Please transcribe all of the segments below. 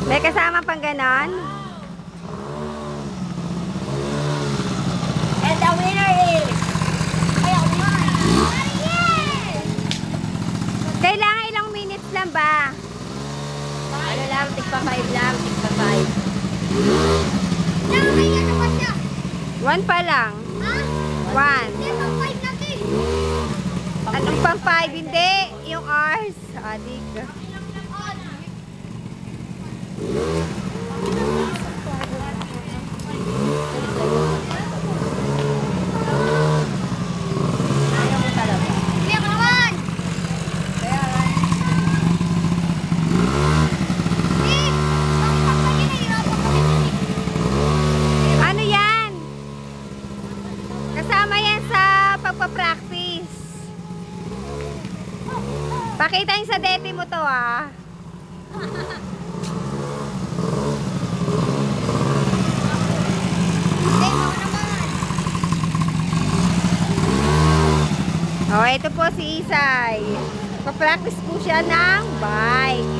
May kasama pang ganon? And the winner is... Kailangan ilang minutes lang ba? Ano lang, tigpa 5 lang, tigpa 5. 1 pa lang. 1. Anong pang 5? Hindi. Yung hours. Adik. Ayaw mo talaga. Ano yan? Kasama yan sa pagpa-practice. Pakita yung sa dete mo to ah. Oh, ito po si Isay. Pa-practice po siya ng bike.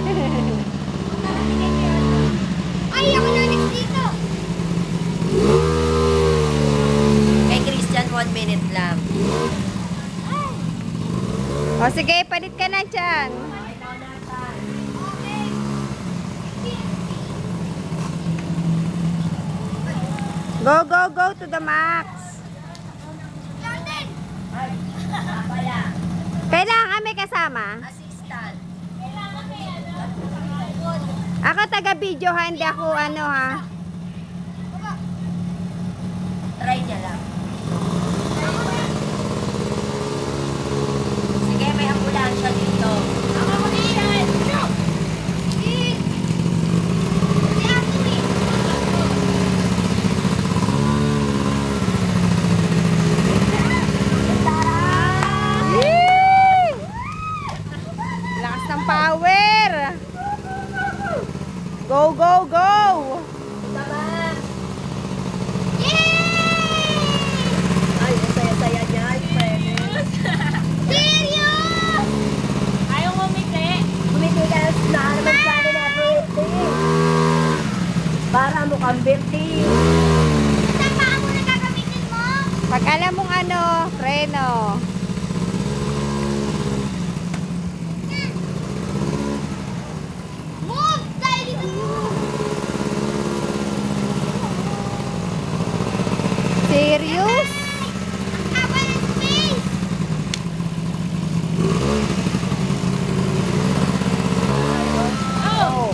Ay, ako na next dito. Kay Christian, 1 minute lang. O sige, palit ka na dyan. Okay. Go, go, go to the max. Jordan. Pala, Kailangan may kasama. assistant. Ako taga-video ha, hindi ako ano ha. Try niya lang. Sige, may ambulansya dito. Ako ko din. Si Asumi. Yee! Lakas ng power. Go, go, go. Tama. Yay! Ay, ang saya-saya niya. Serious! Ayaw ngumiti. Bumitigas na naman sa akin everything. Para mukhang birthday. Saan pa ako na gagamitin mo? Pag alam mong ano, preno. Move! Tayo dito. Serious? Ang haba ng space. Oh.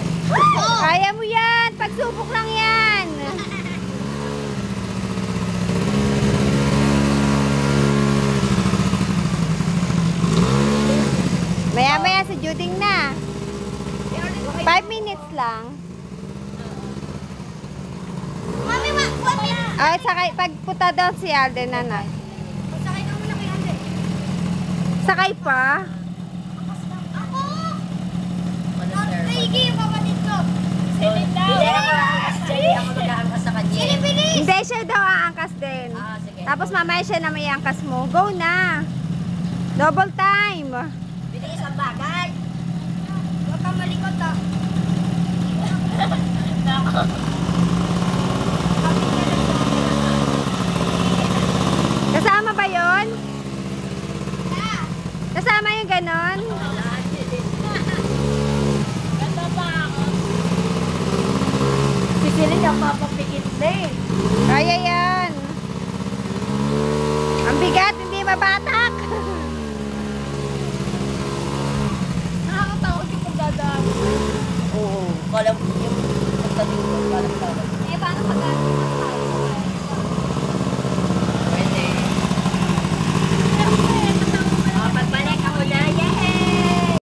Kaya mo yan. Pagsubok lang yan. Maya-maya sa Juding na. 5 minutes lang. Mami, mami. Ay, sakay, pagpunta daw si Alden na. Sakay ka muna kay Ate. Sakay pa? Ako! Ano, sir? Ricky, yung kapatid ko. Hindi ako aangkas dyan. Ako mag-aangkas sa kanya. Sili, bilis! Hindi, siya daw aangkas din. Ah, sige. Tapos mamaya siya na may angkas mo. Go na. Double time. Bilis ang bagay. Huwag kang malikot ah. Kasama ba yon? Ah! Kasama yung ganon? Ganda pa ako. Sisilin ang papapikit na eh. Kaya yan. Ang bigat, hindi mabatak. Nakakatakot yung pagdadaan. Oo. Kala mo yung pagdating ko. Kala mo. Eh, paano pagdadaan?